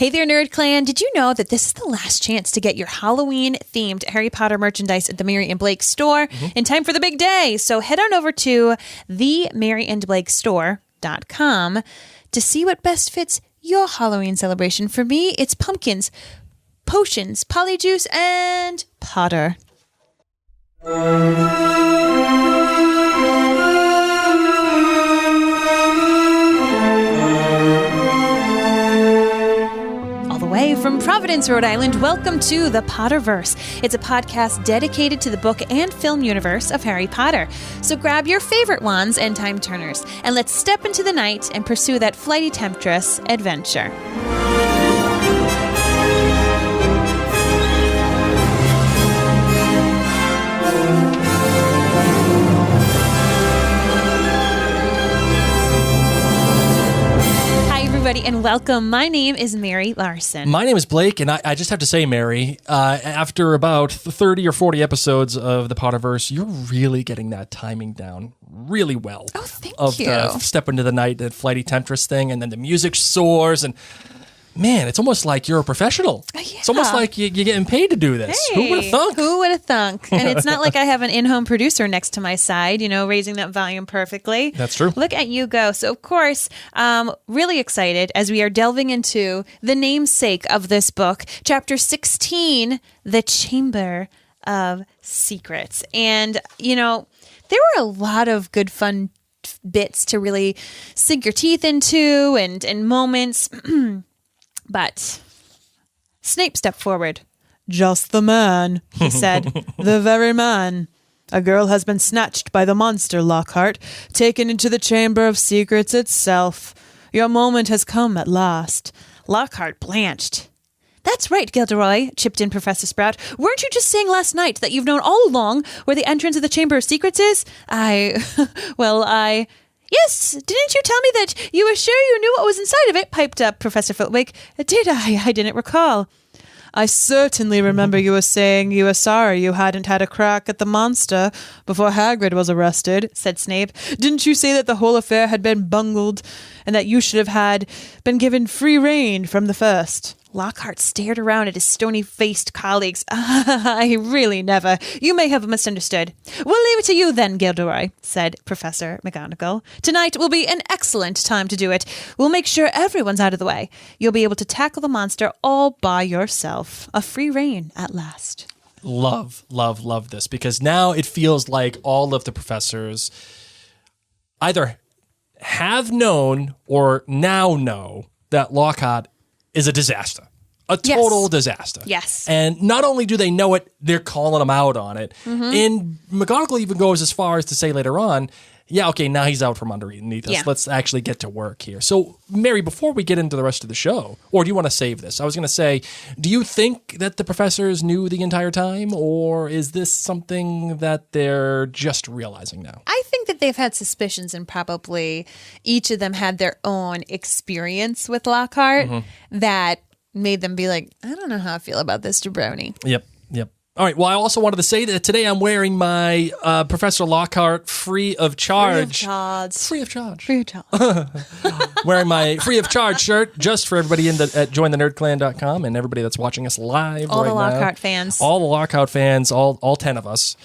Hey there, Nerd Clan. Did you know that this is the last chance to get your Halloween-themed Harry Potter merchandise at the Mary and Blake store in time for the big day? So head on over to themaryandblakestore.com to see what best fits your Halloween celebration. For me, it's pumpkins, potions, polyjuice, and Potter. Way from Providence, Rhode Island, welcome to the Potterverse. It's a podcast dedicated to the book and film universe of Harry Potter. So grab your favorite wands and time turners, and let's step into the night and pursue that flighty temptress adventure. And welcome. My name is Mary Larson. My name is Blake, and I just have to say, Mary, after about 30 or 40 episodes of the Potterverse, you're really getting that timing down really well. Oh, thank you. Of the step into the night, the flighty temptress thing, and then the music soars, and man, it's almost like you're a professional. Yeah. It's almost like you're getting paid to do this. Hey, who would have thunk? Who would have thunk? And it's not like I have an in-home producer next to my side, raising that volume perfectly. That's true. Look at you go. So, of course, really excited as we are delving into the namesake of this book, Chapter 16, The Chamber of Secrets. And, there were a lot of good fun bits to really sink your teeth into and moments. But Snape stepped forward. "Just the man," he said. "The very man. A girl has been snatched by the monster, Lockhart, taken into the Chamber of Secrets itself. Your moment has come at last." Lockhart blanched. "That's right, Gilderoy," chipped in Professor Sprout. "Weren't you just saying last night that you've known all along where the entrance of the Chamber of Secrets is?" "Yes, didn't you tell me that you were sure you knew what was inside of it?" piped up Professor Filtwick. "Did I? I didn't recall." "I certainly remember you were saying you were sorry you hadn't had a crack at the monster before Hagrid was arrested," said Snape. "Didn't you say that the whole affair had been bungled and that you should have been given free rein from the first?" Lockhart stared around at his stony-faced colleagues. "I really never. You may have misunderstood." "We'll leave it to you then, Gilderoy," said Professor McGonagall. "Tonight will be an excellent time to do it. We'll make sure everyone's out of the way. You'll be able to tackle the monster all by yourself. A free rein at last." Love this, because now it feels like all of the professors either have known or now know that Lockhart is a disaster. A total disaster. Yes. And not only do they know it, they're calling him out on it. And McGonagall even goes as far as to say later on, yeah, okay, now he's out from underneath us. Yeah. Let's actually get to work here. So, Mary, before we get into the rest of the show, or do you want to save this? I was going to say, do you think that the professors knew the entire time, or is this something that they're just realizing now? I think that they've had suspicions, and probably each of them had their own experience with Lockhart that made them be like, "I don't know how I feel about this jabroni." Yep. All right. Well, I also wanted to say that today I'm wearing my Professor Lockhart free of charge. Free of charge. Wearing my free of charge shirt just for everybody at jointhenerdclan.com and everybody that's watching us live all right the now. Lockhart fans. All the Lockhart fans, all 10 of us.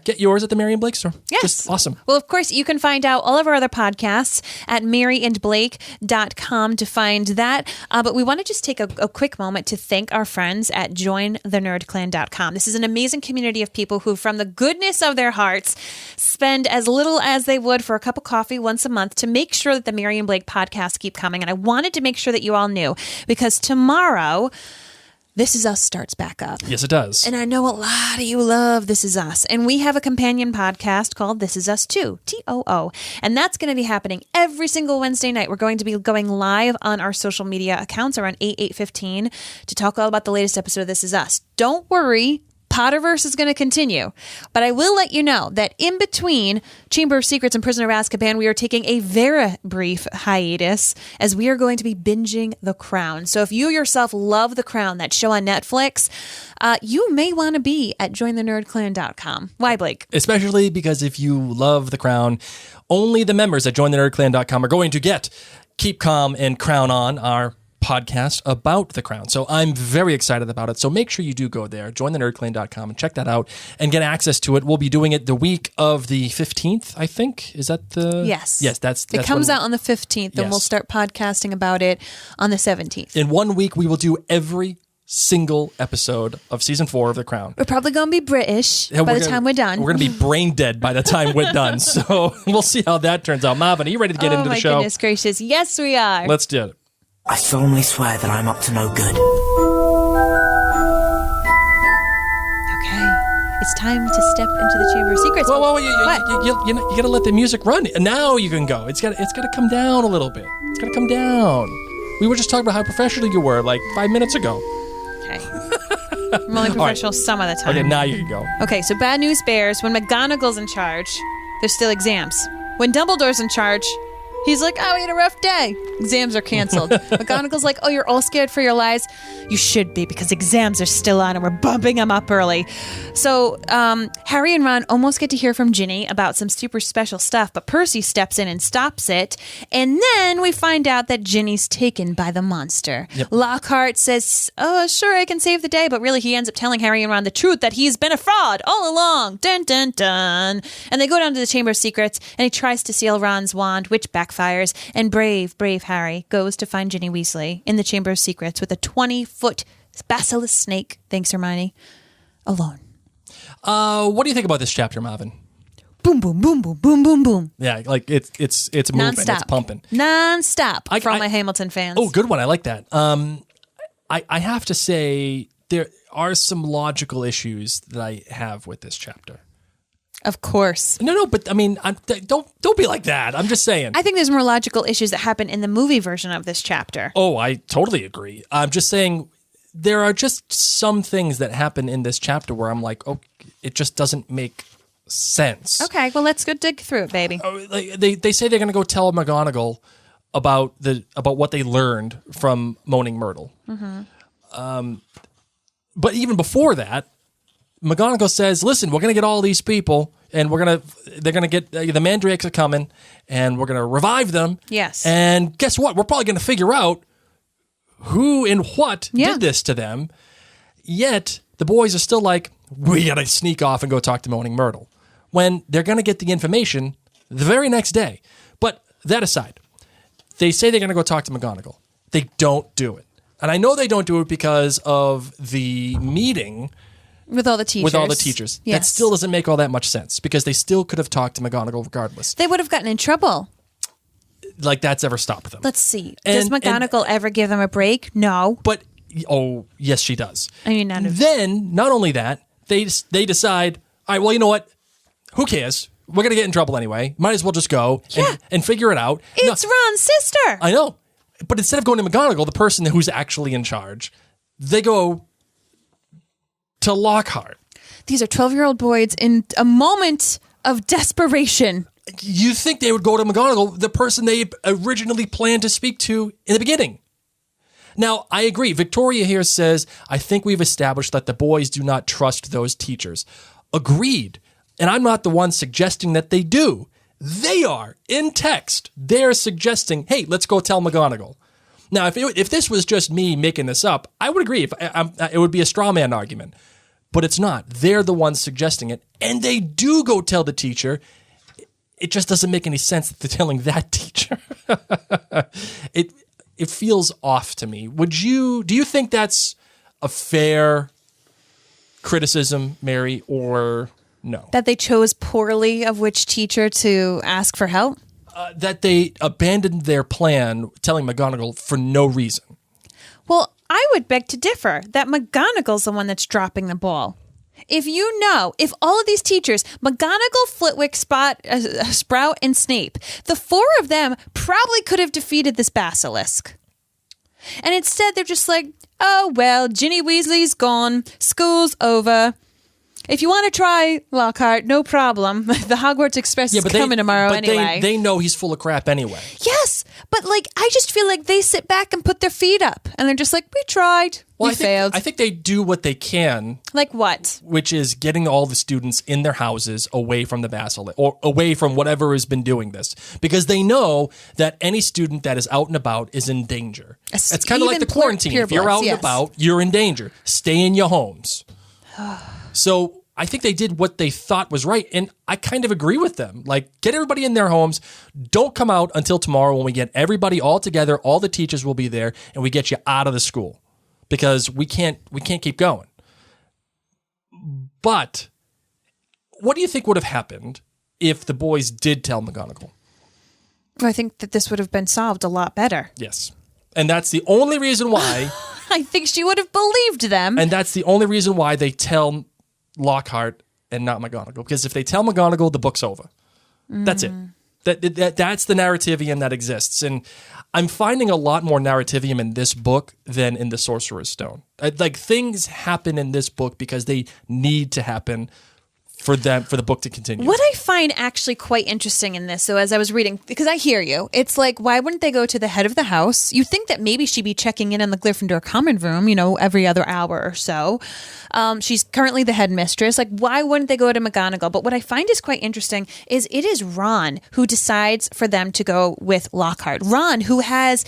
Get yours at the Mary and Blake store. Yes. Just awesome. Well, of course, you can find out all of our other podcasts at maryandblake.com to find that. But we want to just take a quick moment to thank our friends at jointhenerdclan.com. This is an amazing community of people who, from the goodness of their hearts, spend as little as they would for a cup of coffee once a month to make sure that the Mary and Blake podcasts keep coming. And I wanted to make sure that you all knew, because tomorrow, This Is Us starts back up. Yes, it does. And I know a lot of you love This Is Us. And we have a companion podcast called This Is Us Too, TOO. And that's going to be happening every single Wednesday night. We're going to be going live on our social media accounts around 8:15 to talk all about the latest episode of This Is Us. Don't worry. Potterverse is going to continue, but I will let you know that in between Chamber of Secrets and Prisoner of Azkaban, we are taking a very brief hiatus as we are going to be binging The Crown. So if you yourself love The Crown, that show on Netflix, you may want to be at jointhenerdclan.com. Why, Blake? Especially because if you love The Crown, only the members at jointhenerdclan.com are going to get Keep Calm and Crown On, our podcast about The Crown. So I'm very excited about it. So make sure you do go there, jointhenerdclan.com and check that out and get access to it. We'll be doing it the week of the 15th, I think. Is that the... Yes. Yes, that's it comes out on the 15th, and we'll start podcasting about it on the 17th. In 1 week, we will do every single episode of season 4 of The Crown. We're probably going to be British by the time we're done. We're going to be brain dead by the time we're done. So we'll see how that turns out. Marvin, are you ready to get into the show? Oh, my goodness gracious. Yes, we are. Let's do it. I solemnly swear that I'm up to no good. Okay. It's time to step into the Chamber of Secrets. Whoa, you got to let the music run. And now you can go. It's got to come down a little bit. It's got to come down. We were just talking about how professional you were like 5 minutes ago. Okay. I'm only professional some of the time. Okay, now you can go. Okay, so bad news bears. When McGonagall's in charge, there's still exams. When Dumbledore's in charge, he's like, we had a rough day. Exams are canceled. McGonagall's like, you're all scared for your lives? You should be, because exams are still on and we're bumping them up early. So Harry and Ron almost get to hear from Ginny about some super special stuff, but Percy steps in and stops it. And then we find out that Ginny's taken by the monster. Yep. Lockhart says, sure, I can save the day. But really, he ends up telling Harry and Ron the truth, that he's been a fraud all along. Dun, dun, dun. And they go down to the Chamber of Secrets, and he tries to seal Ron's wand, which backfires. And brave Harry goes to find Ginny Weasley in the Chamber of Secrets with a 20-foot basilisk snake, thanks Hermione, alone. What do you think about this chapter, Marvin? Boom, boom, boom, boom, boom, boom, boom. Yeah, like it's moving, non-stop. it's pumping. Non-stop for all my Hamilton fans. Oh, good one. I like that. I have to say there are some logical issues that I have with this chapter. Of course. No, but I mean, don't be like that. I'm just saying. I think there's more logical issues that happen in the movie version of this chapter. Oh, I totally agree. I'm just saying there are just some things that happen in this chapter where I'm like, it just doesn't make sense. Okay, well, let's go dig through it, baby. They say they're going to go tell McGonagall about what they learned from Moaning Myrtle. Mm-hmm. But even before that, McGonagall says, listen, we're going to get all these people, and they're going to get, the Mandrakes are coming, and we're going to revive them. Yes. And guess what? We're probably going to figure out who and what did this to them. Yet, the boys are still like, we got to sneak off and go talk to Moaning Myrtle. When they're going to get the information the very next day. But that aside, they say they're going to go talk to McGonagall. They don't do it. And I know they don't do it because of the meeting with all the teachers. Yes. That still doesn't make all that much sense because they still could have talked to McGonagall regardless. They would have gotten in trouble. Like that's ever stopped them. Let's see. Does McGonagall ever give them a break? No. But, yes, she does. I mean, then, not only that, they decide, all right, well, you know what? Who cares? We're going to get in trouble anyway. Might as well just go and figure it out. It's Ron's sister. I know. But instead of going to McGonagall, the person who's actually in charge, they go to Lockhart. These are 12-year-old boys in a moment of desperation. You think they would go to McGonagall, the person they originally planned to speak to in the beginning. Now, I agree. Victoria here says, I think we've established that the boys do not trust those teachers. Agreed. And I'm not the one suggesting that they do. They are, in text. They're suggesting, hey, let's go tell McGonagall. Now, if this was just me making this up, I would agree. It would be a straw man argument. But it's not. They're the ones suggesting it. And they do go tell the teacher. It just doesn't make any sense that they're telling that teacher. It feels off to me. Do you think that's a fair criticism, Mary, or no? That they chose poorly of which teacher to ask for help? That they abandoned their plan, telling McGonagall for no reason. Well, I would beg to differ that McGonagall's the one that's dropping the ball. If all of these teachers, McGonagall, Flitwick, Sprout, and Snape, the four of them probably could have defeated this basilisk. And instead, they're just like, oh, well, Ginny Weasley's gone. School's over. If you want to try, Lockhart, no problem. The Hogwarts Express is coming tomorrow anyway. They know he's full of crap anyway. Yes, but like I just feel like they sit back and put their feet up, and they're just like, we tried, we failed. I think they do what they can. Like what? Which is getting all the students in their houses away from the basilisk, or away from whatever has been doing this. Because they know that any student that is out and about is in danger. It's kind of like the quarantine. If you're out and about, you're in danger. Stay in your homes. So I think they did what they thought was right, and I kind of agree with them. Like, get everybody in their homes. Don't come out until tomorrow when we get everybody all together. All the teachers will be there, and we get you out of the school because we can't keep going. But what do you think would have happened if the boys did tell McGonagall? I think that this would have been solved a lot better. Yes, and that's the only reason why. I think she would have believed them, and that's the only reason why they tell Lockhart and not McGonagall, because if they tell McGonagall, the book's over. That's it. That's the narrativium that exists, and I'm finding a lot more narrativium in this book than in the Sorcerer's Stone. Like, things happen in this book because they need to happen for the book to continue. What I find actually quite interesting in this, so as I was reading, because I hear you, it's like, why wouldn't they go to the head of the house? You think that maybe she'd be checking in on the Gryffindor common room, every other hour or so. She's currently the headmistress. Like, why wouldn't they go to McGonagall? But what I find is quite interesting is it is Ron who decides for them to go with Lockhart. Ron, who has,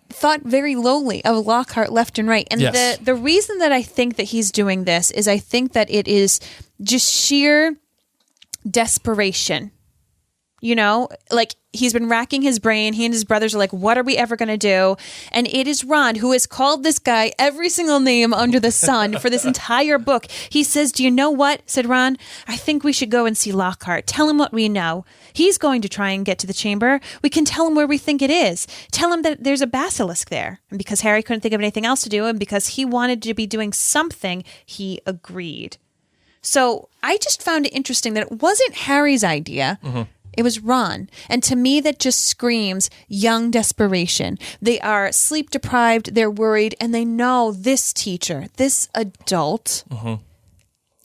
thought very lowly of Lockhart left and right. And yes. the reason that I think that he's doing this is I think that it is just sheer desperation. Like he's been racking his brain. He and his brothers are like, what are we ever going to do? And it is Ron who has called this guy every single name under the sun for this entire book. He says, do you know what? Said Ron, I think we should go and see Lockhart. Tell him what we know. He's going to try and get to the chamber. We can tell him where we think it is. Tell him that there's a basilisk there. And because Harry couldn't think of anything else to do, and because he wanted to be doing something, he agreed. So I just found it interesting that it wasn't Harry's idea. Mm-hmm. It was Ron. And to me, that just screams young desperation. They are sleep deprived, they're worried, and they know this teacher, this adult,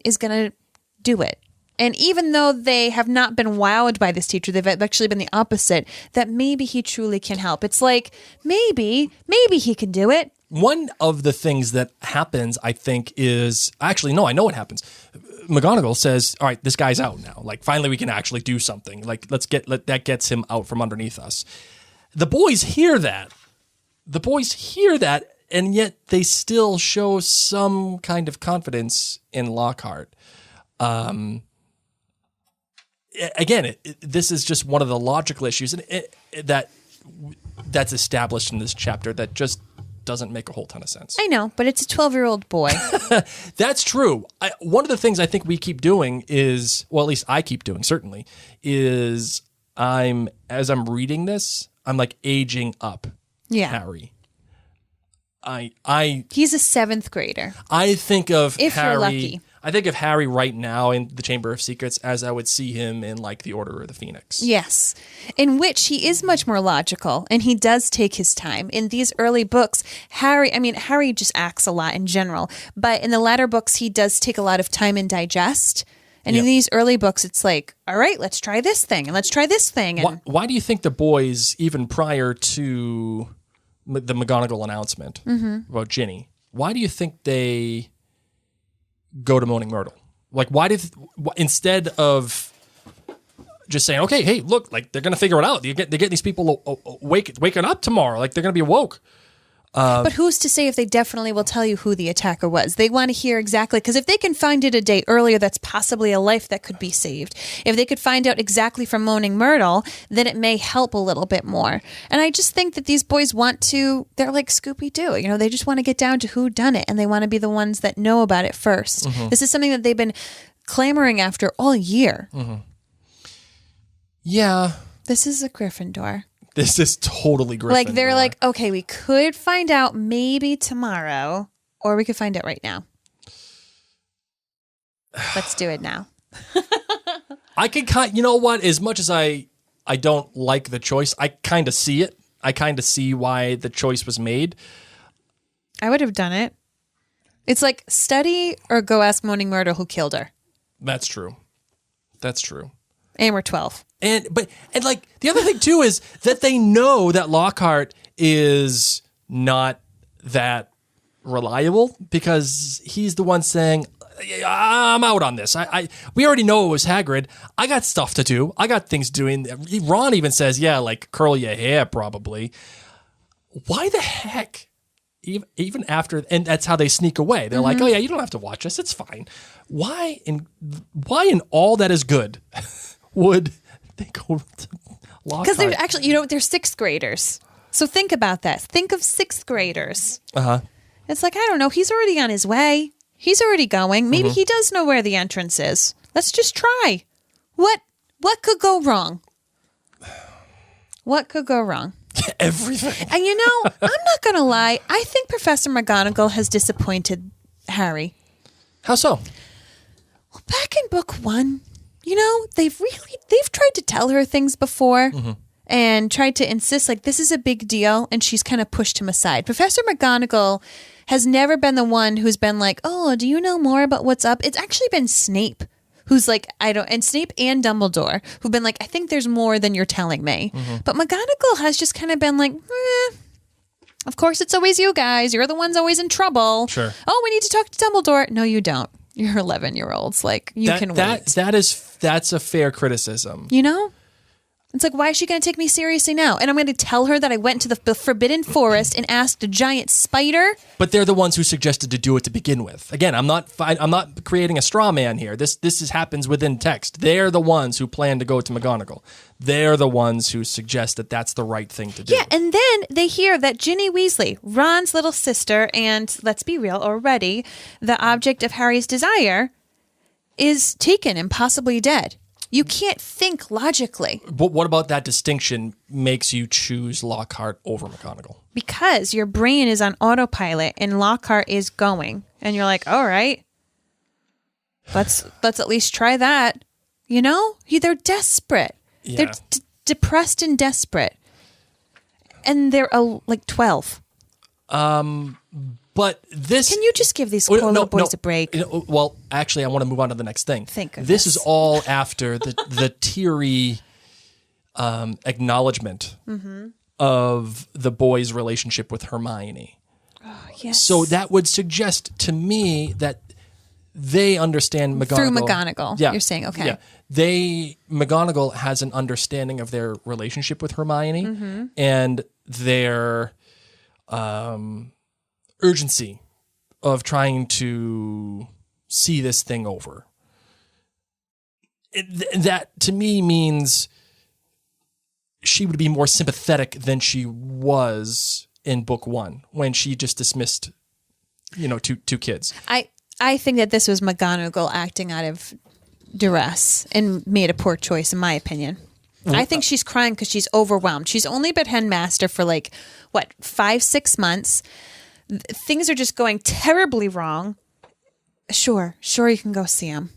is going to do it. And even though they have not been wowed by this teacher, they've actually been the opposite, that maybe he truly can help. It's like, maybe he can do it. One of the things that happens, I think, is... Actually, no, I know what happens. McGonagall says, all right, this guy's out now. Like, finally we can actually do something. Like, that gets him out from underneath us. The boys hear that. And yet they still show some kind of confidence in Lockhart. Again, this is just one of the logical issues that's established in this chapter that just doesn't make a whole ton of sense. I know, but it's a 12-year-old boy. That's true. One of the things I think we keep doing is, well, at least I keep doing, certainly, is as I'm reading this, I'm like aging up Harry. He's a 7th grader. I think of if Harry. You're lucky. I think of Harry right now in the Chamber of Secrets as I would see him in like the Order of the Phoenix. Yes, in which he is much more logical and he does take his time. In these early books, Harry just acts a lot in general, but in the latter books, he does take a lot of time and digest. And in these early books, it's like, all right, let's try this thing and let's try this thing. And why do you think the boys, even prior to the McGonagall announcement about Ginny, why do you think they go to Moaning Myrtle? Like, instead of just saying, okay, hey, look, like they're going to figure it out. They get these people waking up tomorrow. Like they're going to be awoke. But who's to say if they definitely will tell you who the attacker was? They want to hear exactly, because if they can find it a day earlier, that's possibly a life that could be saved. If they could find out exactly from Moaning Myrtle, then it may help a little bit more. And I just think that these boys they're like Scooby-Doo. They just want to get down to who done it, and they want to be the ones that know about it first. Mm-hmm. This is something that they've been clamoring after all year. Mm-hmm. Yeah. This is a Gryffindor. This is totally Gryffindor. Like, they're like, okay, we could find out maybe tomorrow, or we could find out right now. Let's do it now. I can you know what? As much as I don't like the choice, I kind of see it. I kind of see why the choice was made. I would have done it. It's like study or go ask Moaning Myrtle who killed her. That's true. That's true. And we're 12. And like the other thing too is that they know that Lockhart is not that reliable because he's the one saying, I'm out on this. We already know it was Hagrid. I got stuff to do. I got things doing. Ron even says, yeah, like curl your hair probably. Why the heck? Even after, and that's how they sneak away. They're like, oh yeah, you don't have to watch us. It's fine. Why in all that is good would they go to Lockhart? Because they're actually, they're 6th graders. So think about that. Think of 6th graders. Uh-huh. It's like, I don't know. He's already on his way. He's already going. Maybe he does know where the entrance is. Let's just try. What could go wrong? What could go wrong? Everything. And I'm not going to lie. I think Professor McGonagall has disappointed Harry. How so? Well, back in book 1, they've tried to tell her things before and tried to insist like this is a big deal, and she's kind of pushed him aside. Professor McGonagall has never been the one who's been like, oh, do you know more about what's up? It's actually been Snape who's like, and Snape and Dumbledore who've been like, I think there's more than you're telling me. But McGonagall has just kind of been like, of course it's always you guys. You're the ones always in trouble. Sure. Oh, we need to talk to Dumbledore. No, you don't. You're 11-year-olds. Like, you can wait. That's a fair criticism. It's like, why is she going to take me seriously now? And I'm going to tell her that I went to the Forbidden Forest and asked a giant spider. But they're the ones who suggested to do it to begin with. Again, I'm not creating a straw man here. This happens within text. They're the ones who plan to go to McGonagall. They're the ones who suggest that that's the right thing to do. Yeah, and then they hear that Ginny Weasley, Ron's little sister, and let's be real, already the object of Harry's desire, is taken and possibly dead. You can't think logically. But what about that distinction makes you choose Lockhart over McGonagall? Because your brain is on autopilot and Lockhart is going. And you're like, all right, let's at least try that. They're desperate. Yeah. They're depressed and desperate. And they're like 12. But this... Can you just give these poor little boys a break? Well, actually, I want to move on to the next thing. Thank goodness. This is all after the teary acknowledgement of the boy's relationship with Hermione. Oh, yes. So that would suggest to me that they understand McGonagall. Through McGonagall, yeah, you're saying, okay. Yeah. McGonagall has an understanding of their relationship with Hermione and their... urgency of trying to see this thing over. That to me means she would be more sympathetic than she was in book 1 when she just dismissed, two kids. I think that this was McGonagall acting out of duress and made a poor choice, in my opinion. I think she's crying because she's overwhelmed. She's only been headmaster for 5-6 months. Things are just going terribly wrong. Sure, you can go see him.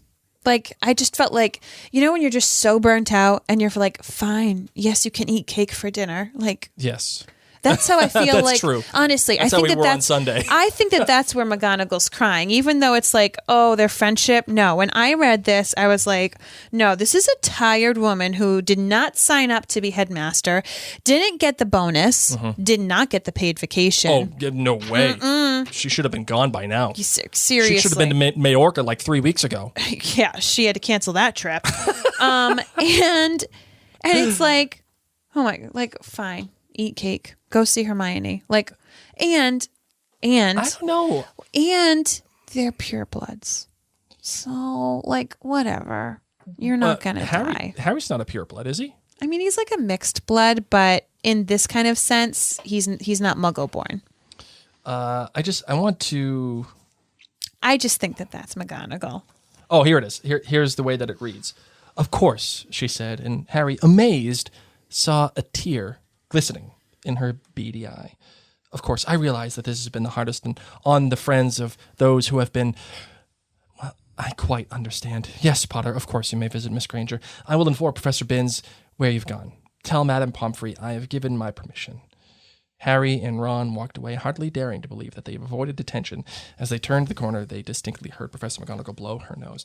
I just felt like, when you're just so burnt out and you're like, fine, yes, you can eat cake for dinner. Yes. That's how I feel. That's like, true. Honestly, that's I think how we were on that's Sunday. I think that's where McGonagall's crying, even though it's like, oh, their friendship. No, when I read this, I was like, no, this is a tired woman who did not sign up to be headmaster, didn't get the bonus, did not get the paid vacation. Oh, no way. She should have been gone by now. Seriously, she should have been to Majorca 3 weeks ago. Yeah, she had to cancel that trip. And it's like, oh my, fine. Eat cake. Go see Hermione. And I don't know. And they're purebloods. So, whatever. You're not going to die. Harry's not a pureblood, is he? I mean, he's a mixed blood, but in this kind of sense, he's not Muggle born. I just think that's McGonagall. Oh, here it is. Here's the way that it reads. Of course, she said, and Harry, amazed, saw a tear glistening in her beady eye. Of course, I realize that this has been the hardest on the friends of those who have been... Well, I quite understand. Yes, Potter, of course you may visit Miss Granger. I will inform Professor Binns where you've gone. Tell Madame Pomfrey I have given my permission. Harry and Ron walked away, hardly daring to believe that they avoided detention. As they turned the corner, they distinctly heard Professor McGonagall blow her nose.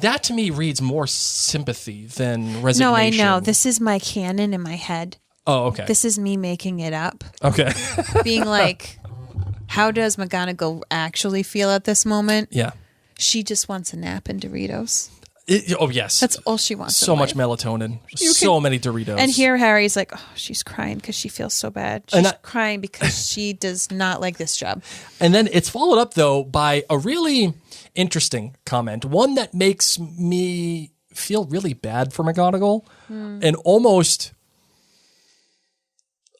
That to me reads more sympathy than resignation. No, I know. This is my canon in my head. Oh, okay. This is me making it up. Okay. Being like, how does McGonagall actually feel at this moment? Yeah. She just wants a nap and Doritos. Oh, yes. That's all she wants. So much melatonin. Many Doritos. And here Harry's like, oh, she's crying because she feels so bad. She's crying because she does not like this job. And then it's followed up, though, by a really interesting comment. One that makes me feel really bad for McGonagall. And almost,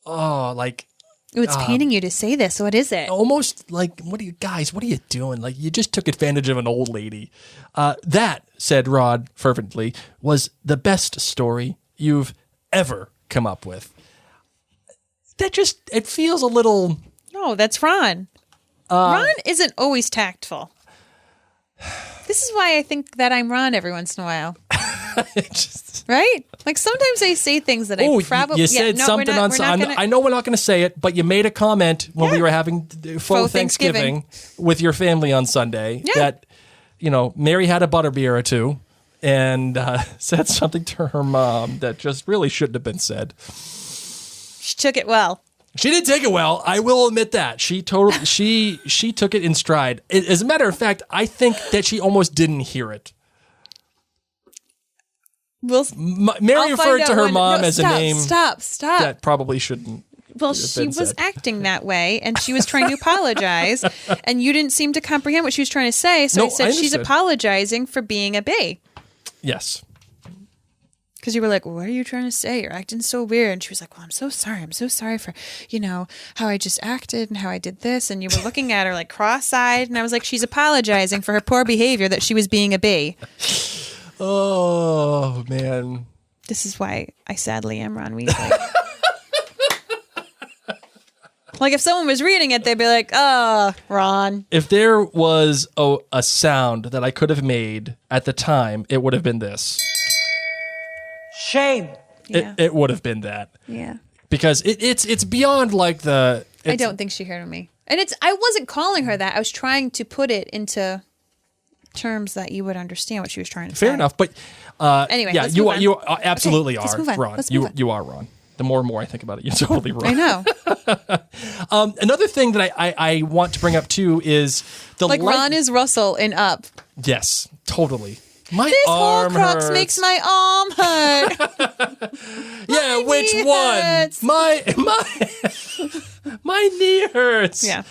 It's paining you to say this. What is it? Almost like, what are you doing? Like, you just took advantage of an old lady. That, said Rod fervently, was the best story you've ever come up with. It feels a little... No, that's Ron. Ron isn't always tactful. This is why I think that I'm Ron every once in a while. Right? Like sometimes I say things that I probably... You said something on... I know we're not going to say it, but you made a comment when we were having faux Thanksgiving with your family on Sunday that, Mary had a butterbeer or two and said something to her mom that just really shouldn't have been said. She took it well. She did take it well. I will admit that. She took it in stride. As a matter of fact, I think that she almost didn't hear it. Mary referred to her mom as a name. Stop. That probably shouldn't. Well, she was acting that way, and she was trying to apologize, and you didn't seem to comprehend what she was trying to say. So I said she's apologizing for being a bee. Yes. Because you were like, well, what are you trying to say? You're acting so weird. And she was like, well, I'm so sorry. I'm so sorry for, how I just acted and how I did this. And you were looking at her like cross-eyed. And I was like, she's apologizing for her poor behavior that she was being a bee. Oh, man. This is why I sadly am Ron Weasley. Like if someone was reading it, they'd be like, oh, Ron. If there was a sound that I could have made at the time, it would have been this. Shame. Yeah. It would have been that. Yeah. Because it's beyond like the... I don't think she heard me. And I wasn't calling her that. I was trying to put it into terms that you would understand what she was trying to say. Fair enough. But anyway, yeah, you absolutely are, Ron. Let's move on. You are Ron. The more and more I think about it, you're totally Ron. I know. Another thing that I want to bring up too is the Ron is Russell in Up. Yes, totally. My this arm whole crux hurts. makes my arm hurt. Yeah, which one? Hurts. My knee hurts. Yeah.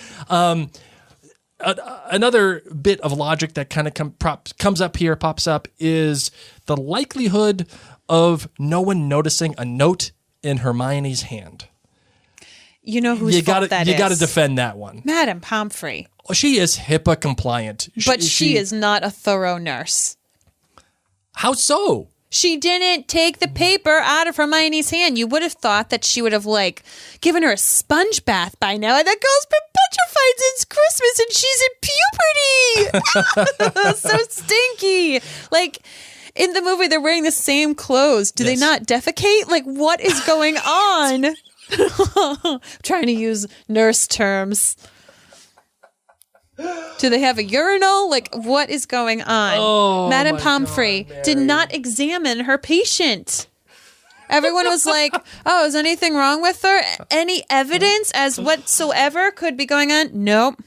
Another bit of logic that kind of pops up is the likelihood of no one noticing a note in Hermione's hand. You know whose fault that is. You got to defend that one. Madame Pomfrey. She is HIPAA compliant. But she is not a thorough nurse. How so? She didn't take the paper out of Hermione's hand. You would have thought that she would have, given her a sponge bath by now. And that girl's been petrified since Christmas, and she's in puberty. So stinky. In the movie, they're wearing the same clothes. Do they not defecate? What is going on? I'm trying to use nurse terms. Do they have a urinal? What is going on? Oh, Madame Pomfrey did not examine her patient. Everyone was like, oh, is anything wrong with her? Any evidence as whatsoever could be going on? Nope.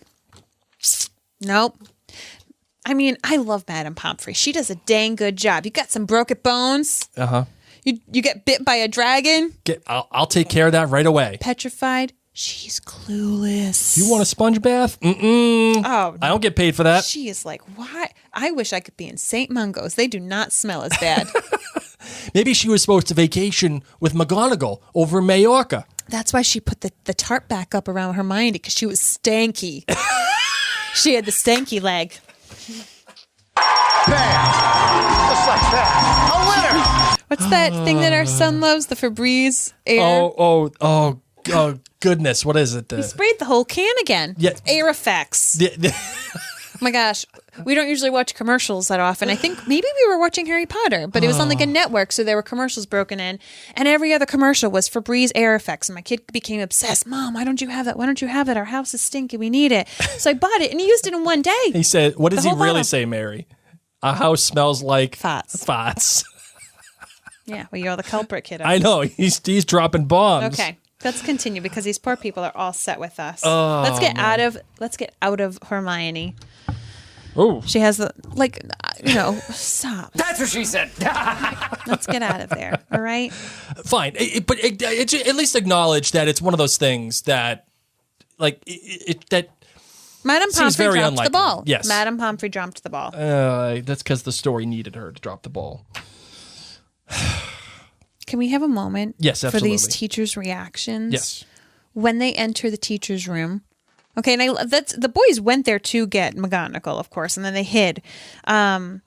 I mean, I love Madame Pomfrey. She does a dang good job. You got some broken bones. Uh-huh. You get bit by a dragon. I'll take care of that right away. Petrified. She's clueless. You want a sponge bath? Mm-mm. Oh, I don't get paid for that. She is like, why? I wish I could be in St. Mungo's. They do not smell as bad. Maybe she was supposed to vacation with McGonagall over in Majorca. That's why she put the tarp back up around Hermione, because she was stanky. She had the stanky leg. Bam! Just like that. A winner! What's that thing that our son loves? The Febreze air? Oh, goodness. What is it? He sprayed the whole can again. Yeah. Air effects. Oh my gosh. We don't usually watch commercials that often. I think maybe we were watching Harry Potter, but it was on like a network, so there were commercials broken in, and every other commercial was Febreze air effects, and my kid became obsessed. Mom, why don't you have that? Why don't you have it? Our house is stinky. We need it. So I bought it, and he used it in one day. He said, what does he whole really bottle. say, Mary? A house smells like Farts. Yeah, well, you're the culprit, kiddo. I know. He's dropping bombs. Okay, let's continue because these poor people are all set with us. Let's get out of Hermione. Oh, She has the stop. That's what she said. Let's get out of there. All right. fine. But at least acknowledge that it's one of those things that, like, that Madame seems Pomfrey very dropped unlikely. the ball. Yes. Madame Pomfrey dropped the ball. that's because the story needed her to drop the ball. Can we have a moment Yes, for absolutely. these teachers' reactions? Yes. When they enter the teacher's room. Okay, and that's the boys went there to get McGonagall, of course, and then they hid. And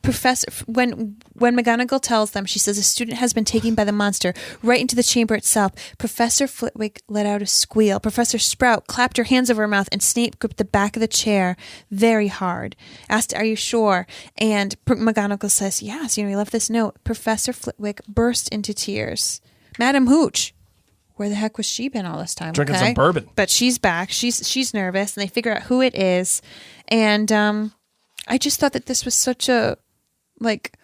Professor, when McGonagall tells them, she says a student has been taken by the monster right into the chamber itself. Professor Flitwick let out a squeal. Professor Sprout clapped her hands over her mouth, and Snape gripped the back of the chair very hard. Asked, "Are you sure?" And McGonagall says, "Yes. He left this note." Professor Flitwick burst into tears. Madam Hooch, where the heck was she been all this time? Drinking some bourbon. But she's back. She's nervous, and they figure out who it is. And I just thought that this was such a, like,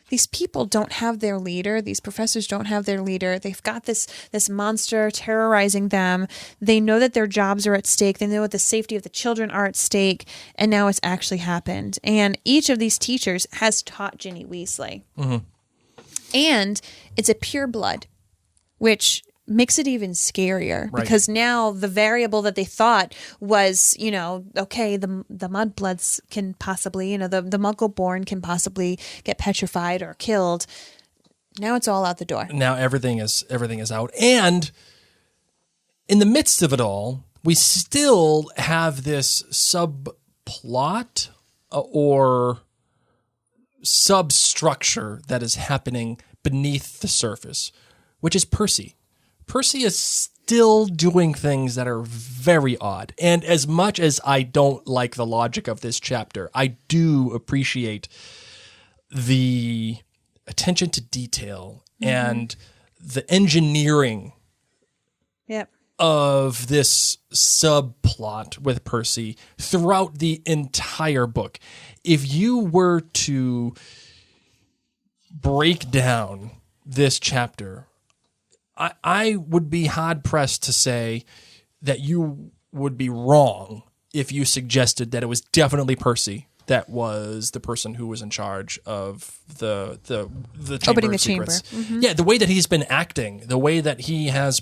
these people don't have their leader. These professors don't have their leader. They've got this monster terrorizing them. They know that their jobs are at stake. They know that the safety of the children are at stake. And now it's actually happened. And each of these teachers has taught Ginny Weasley. Mm-hmm. And it's a pure blood, which makes it even scarier, Right. because now the variable that they thought was, okay, the mudbloods can possibly, the Muggle-born can possibly get petrified or killed. Now it's all out the door. Now everything is out. And in the midst of it all, we still have this subplot or substructure that is happening beneath the surface, which is Percy. Percy is still doing things that are very odd. And as much as I don't like the logic of this chapter, I do appreciate the attention to detail and the engineering Yep. of this subplot with Percy throughout the entire book. If you were to break down this chapter, I would be hard-pressed to say that you would be wrong if you suggested that it was definitely Percy that was the person who was in charge of the chamber Opening of the chamber. secrets. Yeah, the way that he's been acting, the way that he's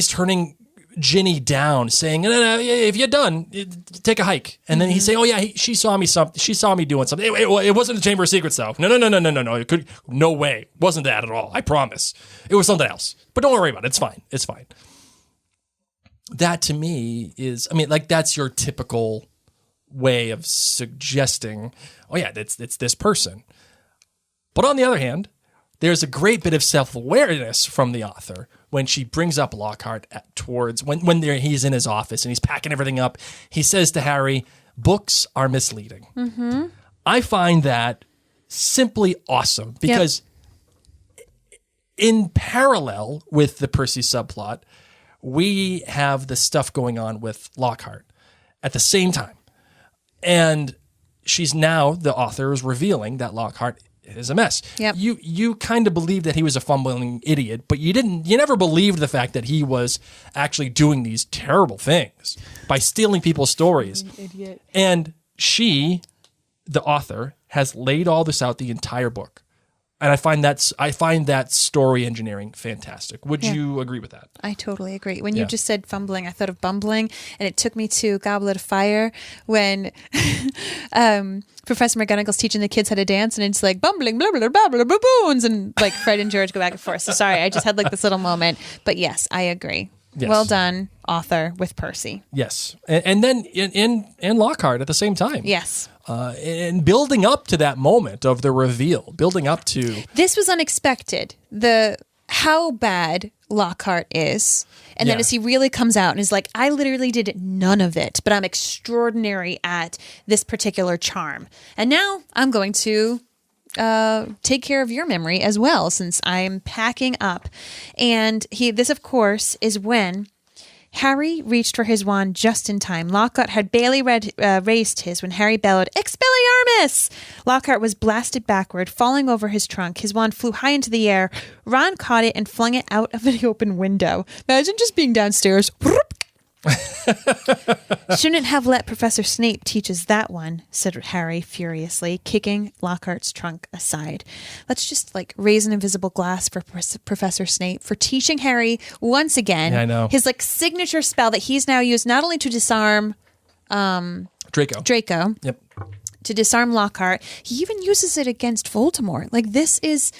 turning Ginny down, saying, no, if you're done, take a hike. And then he's saying, oh yeah, she saw me doing something. It wasn't the Chamber of Secrets though. No. No way. It wasn't that at all. I promise. It was something else. But don't worry about it. It's fine. That to me is, that's your typical way of suggesting, oh yeah, it's this person. But on the other hand, there's a great bit of self-awareness from the author when she brings up Lockhart towards when he's in his office and he's packing everything up. He says to Harry, "Books are misleading." Mm-hmm. I find that simply awesome because in parallel with the Percy subplot, we have the stuff going on with Lockhart at the same time. And the author is revealing that Lockhart is a mess. Yep. You kind of believed that he was a fumbling idiot, but you never believed the fact that he was actually doing these terrible things by stealing people's stories. Idiot. And the author, has laid all this out the entire book. And I find that story engineering fantastic. Would you agree with that? I totally agree. When you just said fumbling, I thought of bumbling, and it took me to Goblet of Fire when Professor McGonagall's teaching the kids how to dance, and it's like bumbling, blah, blah, blah, blah, blah, boons, and like Fred and George go back and forth. So sorry, I just had like this little moment. But yes, I agree. Yes. Well done, author, with Percy. Yes. And then in Lockhart at the same time. Yes. And building up to that moment of the reveal, building up to... This was unexpected. The how bad Lockhart is. And then Yeah. as he really comes out and is like, I literally did none of it, but I'm extraordinary at this particular charm. And now I'm going to take care of your memory as well, since I'm packing up. And this, of course, is when Harry reached for his wand just in time. Lockhart had barely raised his when Harry bellowed, Expelliarmus! Lockhart was blasted backward, falling over his trunk. His wand flew high into the air. Ron caught it and flung it out of the open window. Imagine just being downstairs. Shouldn't have let Professor Snape teach us that one, said Harry furiously, kicking Lockhart's trunk aside. Let's just raise an invisible glass for Professor Snape for teaching Harry once again Yeah, I know. his signature spell that he's now used not only to disarm Draco, Yep. to disarm Lockhart, he even uses it against Voldemort. This is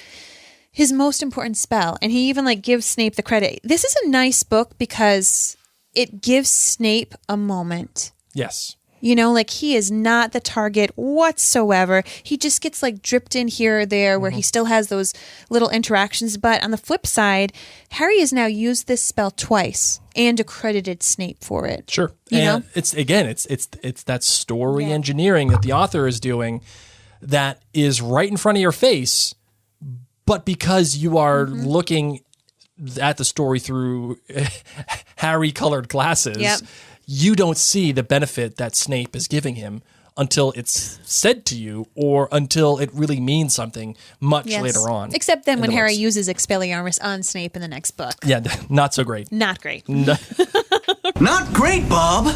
his most important spell, and he even gives Snape the credit. This is a nice book because it gives Snape a moment. Yes. He is not the target whatsoever. He just gets dripped in here or there where he still has those little interactions. But on the flip side, Harry has now used this spell twice and accredited Snape for it. Sure. You And know? it's that story engineering that the author is doing that is right in front of your face, but because you are looking at the story through Harry-colored glasses, Yep. you don't see the benefit that Snape is giving him until it's said to you or until it really means something much Yes. later on. Except then in when the Harry books. uses Expelliarmus on Snape in the next book. Yeah, not so great. Not great. Not great, Bob.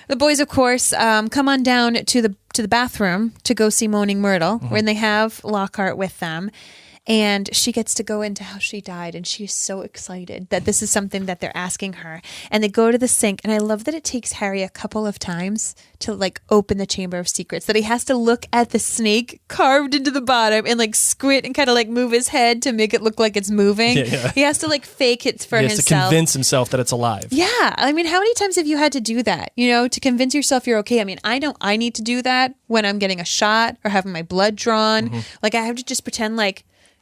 The boys, of course, come on down to the bathroom to go see Moaning Myrtle, when they have Lockhart with them. And she gets to go into how she died, and she's so excited that this is something that they're asking her. And they go to the sink, and I love that it takes Harry a couple of times to open the Chamber of Secrets, that he has to look at the snake carved into the bottom and squint and kind of move his head to make it look like it's moving. Yeah. He has to fake it for He has himself. to convince himself that it's alive. Yeah. I mean, how many times have you had to do that, to convince yourself you're okay? I mean, I know I need to do that when I'm getting a shot or having my blood drawn. I have to just pretend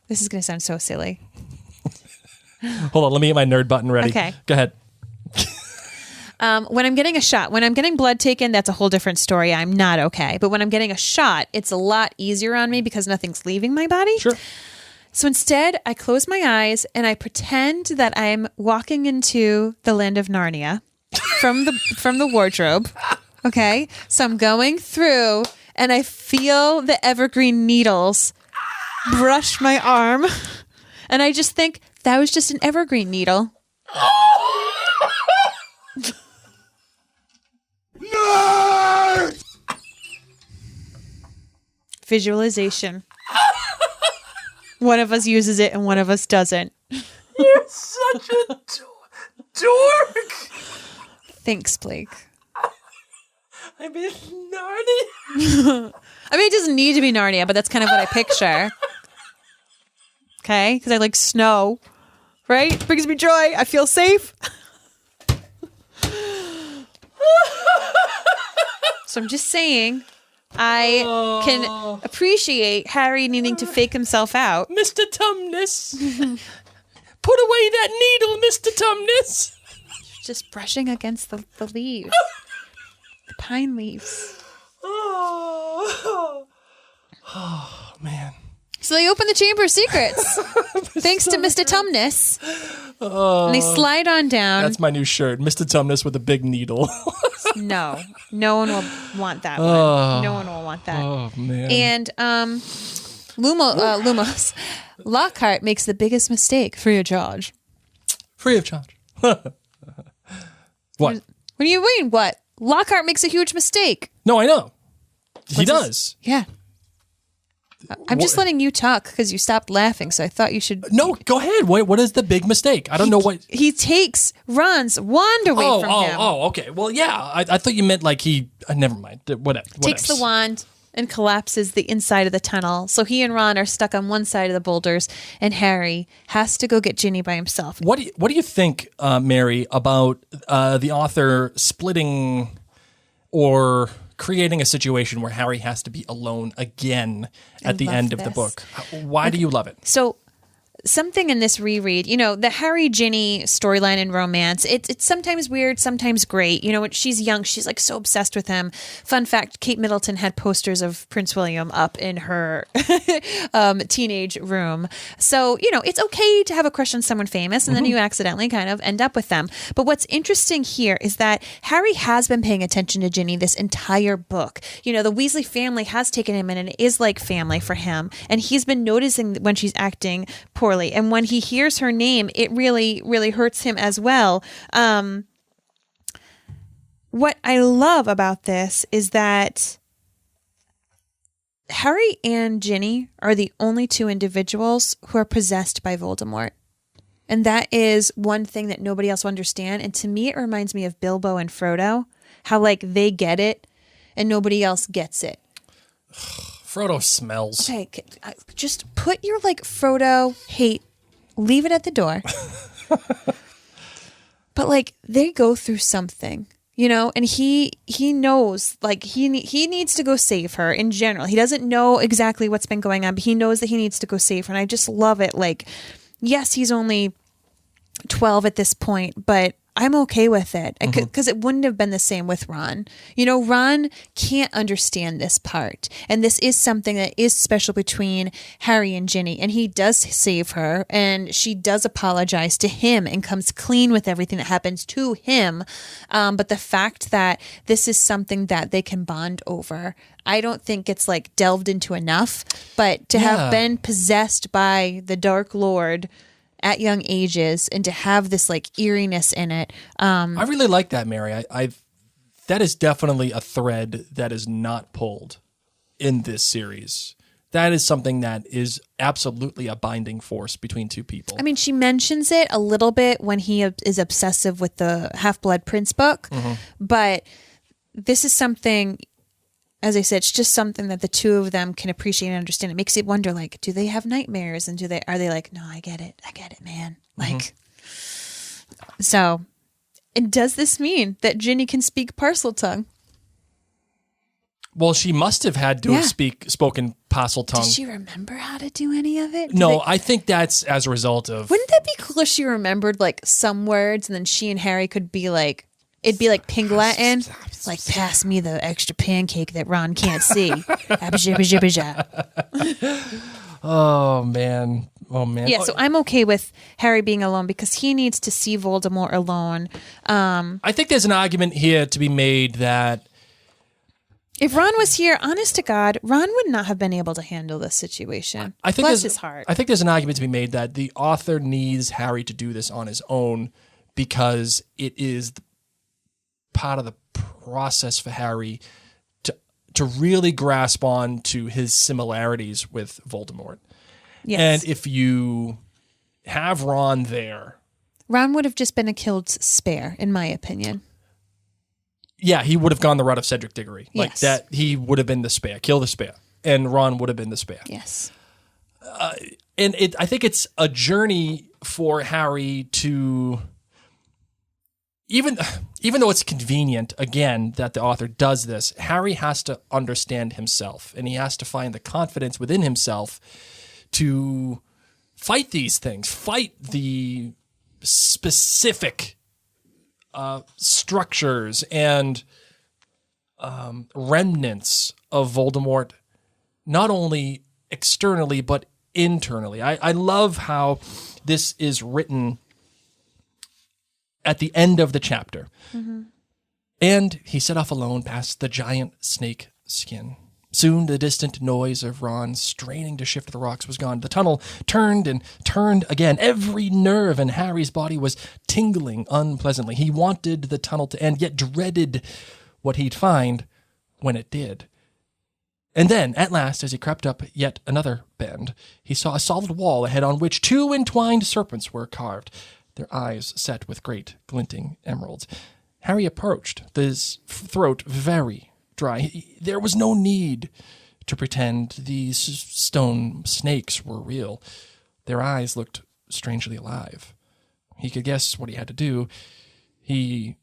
this is going to sound so silly. Hold on, let me get my nerd button ready. Okay. Go ahead. When I'm getting a shot, when I'm getting blood taken, that's a whole different story. I'm not okay. But when I'm getting a shot, it's a lot easier on me because nothing's leaving my body. Sure. So instead, I close my eyes and I pretend that I'm walking into the land of Narnia from the wardrobe. Okay? So I'm going through and I feel the evergreen needles brush my arm, and I just think that was just an evergreen needle. Visualization. One of us uses it and one of us doesn't. You're such a dork. Thanks, Blake. I mean, Narnia. I mean, it doesn't need to be Narnia, but that's kind of what I picture. Okay? Because I like snow, right? Brings me joy. I feel safe. So I'm just saying, I can appreciate Harry needing to fake himself out. Mr. Tumnus. Put away that needle, Mr. Tumnus. Just brushing against the leaves. The pine leaves. Oh, man. So they open the Chamber of Secrets. Thanks to Mr. Tumnus. And they slide on down. That's my new shirt. Mr. Tumnus with a big needle. No one will want that one. No one will want that. Oh, man. And Lumos, Lockhart makes the biggest mistake free of charge. Free of charge. What? What do you mean, what? Lockhart makes a huge mistake. No, I know. He What's does. his- Yeah. I'm just letting you talk because you stopped laughing, so I thought you should... No, go ahead. What is the big mistake? I don't know what... He takes Ron's wand away from him. Okay. Well, yeah. I thought you meant he... never mind. Whatever. Takes the wand and collapses the inside of the tunnel. So he and Ron are stuck on one side of the boulders, and Harry has to go get Ginny by himself. What do you think, Mary, about the author splitting or creating a situation where Harry has to be alone again at the love end of the this. book? Why do you love it? So something in this reread, the Harry Ginny storyline and romance, it's sometimes weird, sometimes great. When she's young, she's like so obsessed with him. Fun fact, Kate Middleton had posters of Prince William up in her teenage room. So, it's okay to have a crush on someone famous and then you accidentally kind of end up with them. But what's interesting here is that Harry has been paying attention to Ginny this entire book. The Weasley family has taken him in and it is like family for him. And he's been noticing when she's acting poorly. And when he hears her name, it really, really hurts him as well. What I love about this is that Harry and Ginny are the only two individuals who are possessed by Voldemort. And that is one thing that nobody else will understand. And to me, it reminds me of Bilbo and Frodo, how they get it and nobody else gets it. Frodo smells. Okay, just put your Frodo hate, leave it at the door. But they go through something, and he knows he needs to go save her in general. He doesn't know exactly what's been going on, but he knows that he needs to go save her. And I just love it. Yes, he's only 12 at this point, but I'm okay with it because it wouldn't have been the same with Ron. Ron can't understand this part. And this is something that is special between Harry and Ginny. And he does save her and she does apologize to him and comes clean with everything that happens to him. But the fact that this is something that they can bond over, I don't think it's delved into enough. But to have been possessed by the Dark Lord at young ages and to have this eeriness in it. I really like that, Mary. That is definitely a thread that is not pulled in this series. That is something that is absolutely a binding force between two people. I mean, she mentions it a little bit when he is obsessive with the Half-Blood Prince book, but this is something, as I said, it's just something that the two of them can appreciate and understand. It makes you wonder, do they have nightmares? And are they no, I get it, man. So, and does this mean that Ginny can speak Parseltongue? Well, she must have had to have spoken Parseltongue. Does she remember how to do any of it? No, I think that's as a result of... Wouldn't that be cool if she remembered some words and then she and Harry could be it'd be like Ping Latin, pass me the extra pancake that Ron can't see. Oh, man. Yeah, so I'm okay with Harry being alone because he needs to see Voldemort alone. I think there's an argument here to be made that if Ron was here, honest to God, Ron would not have been able to handle this situation. Bless his heart. I think there's an argument to be made that the author needs Harry to do this on his own because it is part of the process for Harry to really grasp on to his similarities with Voldemort. Yes. And if you have Ron there... Ron would have just been a killed spare, in my opinion. Yeah, he would have gone the route of Cedric Diggory. Yes. That he would have been the spare, kill the spare. And Ron would have been the spare. Yes. And I think it's a journey for Harry to... Even though it's convenient, again, that the author does this, Harry has to understand himself, and he has to find the confidence within himself to fight these things, fight the specific structures and remnants of Voldemort, not only externally, but internally. I love how this is written at the end of the chapter. And he set off alone past the giant snake skin. Soon the distant noise of Ron straining to shift the rocks was gone. The tunnel turned and turned again. Every nerve in Harry's body was tingling unpleasantly. He wanted the tunnel to end, yet dreaded what he'd find when it did. And then, at last, as he crept up yet another bend, he saw a solid wall ahead on which two entwined serpents were carved, their eyes set with great glinting emeralds. Harry approached, his throat very dry. There was no need to pretend these stone snakes were real. Their eyes looked strangely alive. He could guess what he had to do. He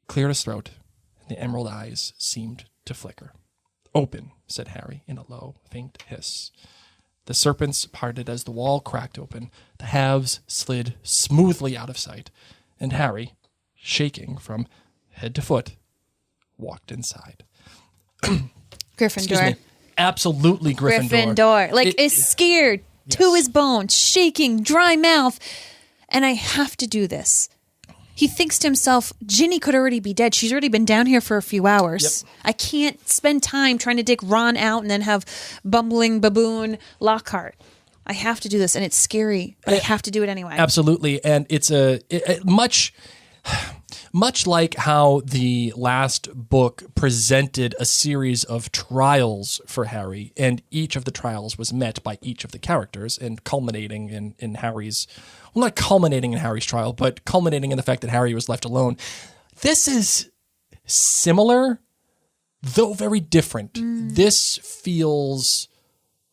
cleared his throat, and the emerald eyes seemed to flicker. "Open," said Harry in a low, faint hiss. The serpents parted as the wall cracked open. The halves slid smoothly out of sight. And Harry, shaking from head to foot, walked inside. Excuse Gryffindor. me. Absolutely Gryffindor. Gryffindor. Like, is scared to his bones, shaking, dry mouth. And I have to do this. He thinks to himself, Ginny could already be dead. She's already been down here for a few hours. Yep. I can't spend time trying to dig Ron out and then have bumbling baboon Lockhart. I have to do this, and it's scary, but I have to do it anyway. Absolutely. And it's much like how the last book presented a series of trials for Harry, and each of the trials was met by each of the characters, and culminating in Harry's, well, not culminating in Harry's trial, but culminating in the fact that Harry was left alone. This is similar, though very different. This feels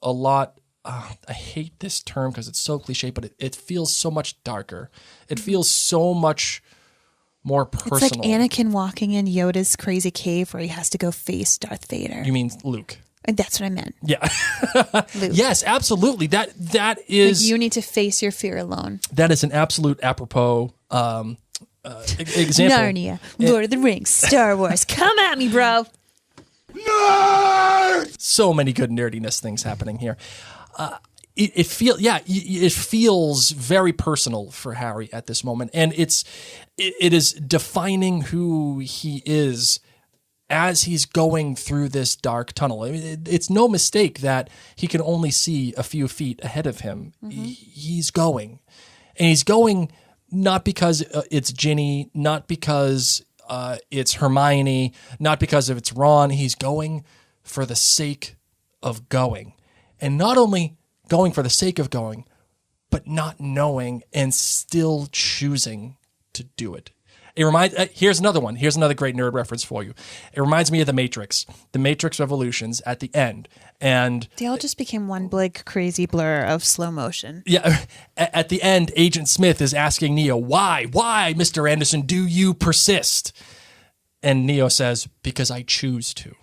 a lot, I hate this term because it's so cliche, but it feels so much darker. It feels so much more personal. It's like Anakin walking in Yoda's crazy cave where he has to go face Darth Vader. You mean Luke? And that's what I meant. Yeah. Luke. Yes, absolutely. That is Like, you need to face your fear alone. that is an absolute apropos example. Narnia, Lord of the Rings, Star Wars. Come at me, bro. So many good nerdiness things happening here. It feels very personal for Harry at this moment, and it is defining who he is as he's going through this dark tunnel. I mean, it's no mistake that he can only see a few feet ahead of him. He's going, and he's going not because it's Ginny, not because it's Hermione, not because it's Ron. He's going for the sake of going, and not only going for the sake of going, but not knowing and still choosing to do it. It reminds. Here's another one. Here's another great nerd reference for you. It reminds me of The Matrix Revolutions at the end, and They all just became one big crazy blur of slow motion. yeah, at the end, Agent Smith is asking Neo, "Why, Mr. Anderson, do you persist?" And Neo says, "Because I choose to."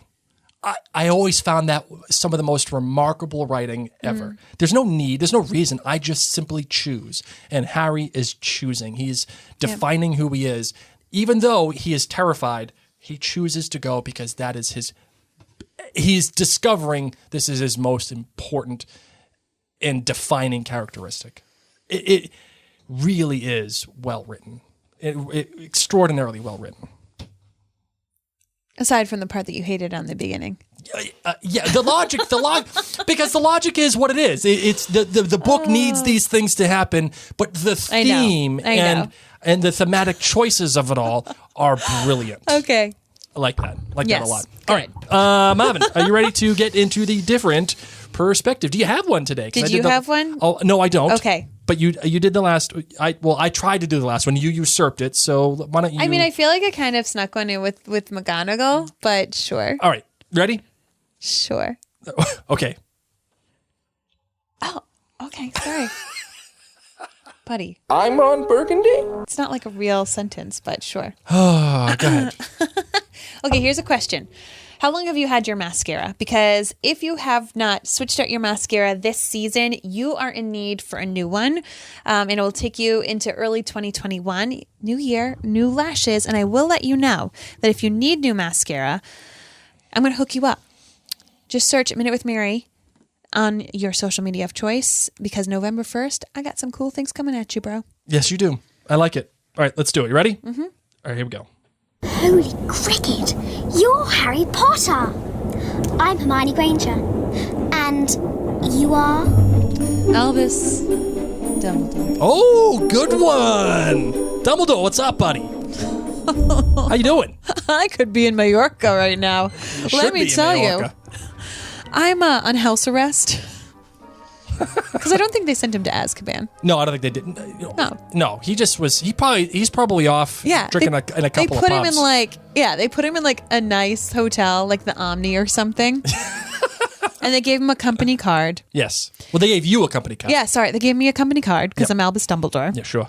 I always found that some of the most remarkable writing ever. There's no need, there's no reason. I just simply choose. And Harry is choosing. He's defining who he is. Even though he is terrified, he chooses to go because that is he's discovering this is his most important and defining characteristic. It really is well written. Extraordinarily well written. Aside from the part that you hated on the beginning. Yeah, because the logic is what it is. It's the book needs these things to happen, but the theme I know. and the thematic choices of it all are brilliant. Okay. I like that. I like that a lot. Good. All right, Marvin, are you ready to get into the different perspective? Do you have one today? 'Cause Did I you have one? Oh no, I don't. Okay. But you did the last. I tried to do the last one. You usurped it. So why don't you? I mean, I feel like I kind of snuck one in with McGonagall, but sure. All right, ready? Sure. Okay. Oh, okay. Sorry. Buddy. I'm Ron Burgundy. It's not like a real sentence, but sure. Oh, go ahead. Okay, here's a question. How long have you had your mascara? Because if you have not switched out your mascara this season, you are in need for a new one. And it will take you into early 2021. New year, new lashes. And I will let you know that if you need new mascara, I'm going to hook you up. Just search Minute with Mary on your social media of choice, because November 1st, I got some cool things coming at you, bro. Yes, you do. I like it. All right, let's do it. You ready? Mm-hmm. All right, here we go. Holy cricket! You're Harry Potter! I'm Hermione Granger. And you are? Albus Dumbledore. Oh, good one. Dumbledore, what's up, buddy? How you doing? I could be in Mallorca right now. Let Should me be in tell you. Mallorca. I'm on house arrest. Because I don't think they sent him to Azkaban. No, I don't think they did. No, he just was. He's probably off. Yeah, drinking in a couple of They put him pubs. they put him in like a nice hotel, like the Omni or something. And they gave him a company card. Yes. Well, they gave you a company card. Yeah, sorry, they gave me a company card because I'm Albus Dumbledore. Yeah, sure.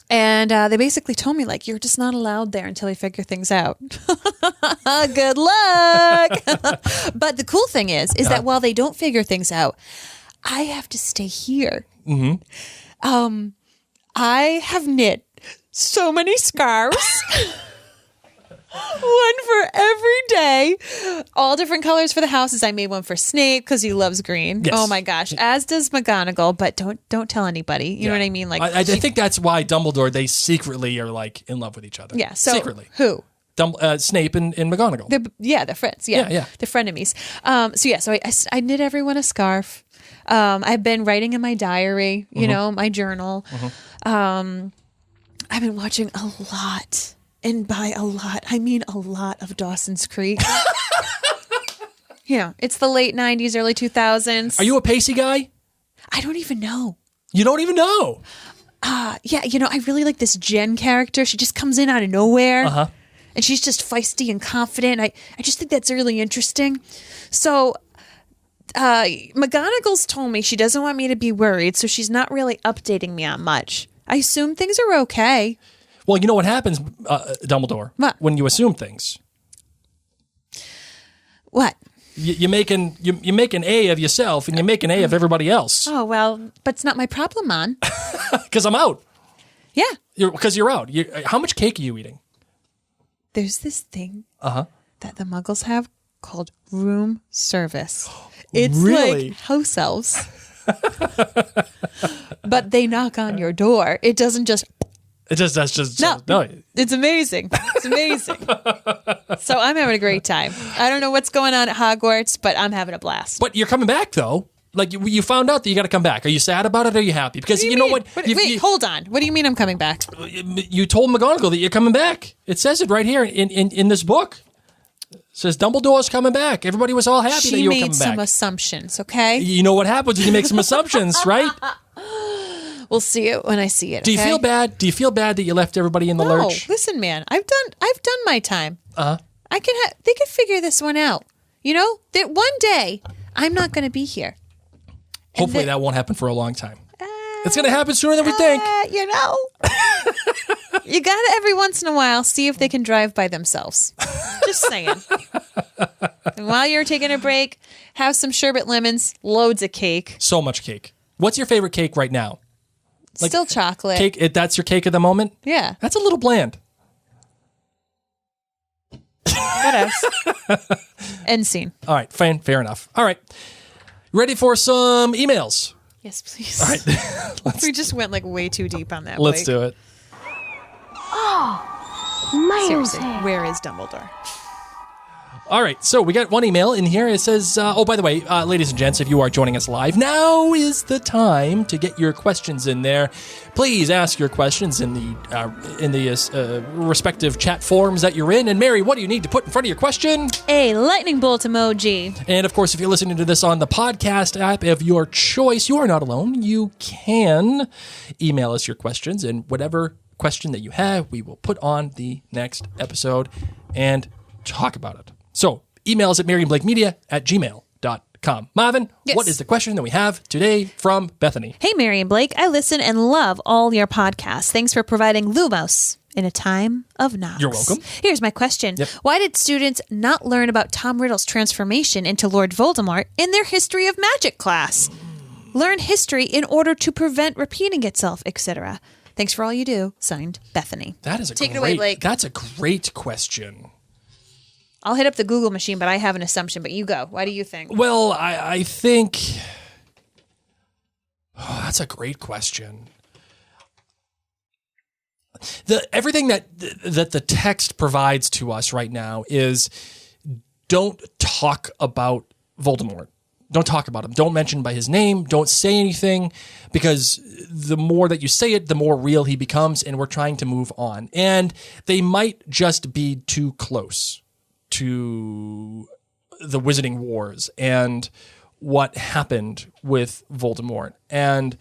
And they basically told me, like, you're just not allowed there until we figure things out. Good luck. But the cool thing is that while they don't figure things out, I have to stay here. I have knit so many scarves. One for every day. All different colors for the houses. I made one for Snape because he loves green. Yes. Oh my gosh. As does McGonagall, but don't tell anybody. You know what I mean? Like I think that's why Dumbledore, they secretly are like in love with each other. Yeah. So secretly. Who? Snape and McGonagall. They're friends. Yeah. They're frenemies. So I knit everyone a scarf. I've been writing in my diary, you know, my journal. I've been watching a lot. And by a lot, I mean a lot of Dawson's Creek. It's the late 90s, early 2000s. Are you a Pacey guy? I don't even know. You don't even know? I really like this Jen character. She just comes in out of nowhere. And she's just feisty and confident. I just think that's really interesting. So McGonagall's told me she doesn't want me to be worried, so she's not really updating me on much. I assume things are okay. Well, you know what happens, Dumbledore, What? when you assume things. What? You make an A of yourself, and you make an A of everybody else. Oh, well, but it's not my problem, man. Because I'm out. Yeah. Because you're out. How much cake are you eating? There's this thing that the Muggles have called room service. It's Really? like house elves. But they knock on your door. It doesn't just... No. It's amazing. It's amazing. So I'm having a great time. I don't know what's going on at Hogwarts, but I'm having a blast. But you're coming back, though. Like, you found out that you got to come back. Are you sad about it, or are you happy? Because you know what? Hold on. What do you mean I'm coming back? You told McGonagall that you're coming back. It says it right here in this book. It says Dumbledore's coming back. Everybody was all happy that you were coming back. She made some assumptions, okay? You know what happens when you make some assumptions, right? We'll see it when I see it. Do you okay? feel bad? Do you feel bad that you left everybody in the lurch? Listen, man. I've done my time. They can figure this one out. You know, that one day I'm not going to be here. Hopefully that won't happen for a long time. It's going to happen sooner than we think. You know, you got to every once in a while see if they can drive by themselves. Just saying. And while you're taking a break, have some sherbet lemons, loads of cake. So much cake. What's your favorite cake right now? Still chocolate. Cake. That's your cake of the moment? Yeah. That's a little bland. What else? End scene. All right. Fine. Fair enough. All right. Ready for some emails? Yes, please. All right. We just went like way too deep on that. Let's do it. Miles Seriously, here. where is Dumbledore? All right, so we got one email in here. It says, by the way, ladies and gents, if you are joining us live, now is the time to get your questions in there. Please ask your questions in the respective chat forums that you're in. And Mary, what do you need to put in front of your question? A lightning bolt emoji. And of course, if you're listening to this on the podcast app of your choice, you are not alone. You can email us your questions, and whatever question that you have, we will put on the next episode and talk about it. So, emails at MarianBlakeMedia@gmail.com. Marvin, Yes. What is the question that we have today from Bethany? Hey, Mary and Blake, I listen and love all your podcasts. Thanks for providing Lumos in a time of knocks. You're welcome. Here's my question. Yep. Why did students not learn about Tom Riddle's transformation into Lord Voldemort in their History of Magic class? Learn history in order to prevent repeating itself, etc. Thanks for all you do. Signed, Bethany. That is Take it away, Blake. That's a great question. I'll hit up the Google machine, but I have an assumption. But you go. Why do you think? Well, I think that's a great question. Everything that the text provides to us right now is don't talk about Voldemort. Don't talk about him. Don't mention by his name. Don't say anything, because the more that you say it, the more real he becomes, and we're trying to move on. And they might just be too close to the Wizarding Wars and what happened with Voldemort. And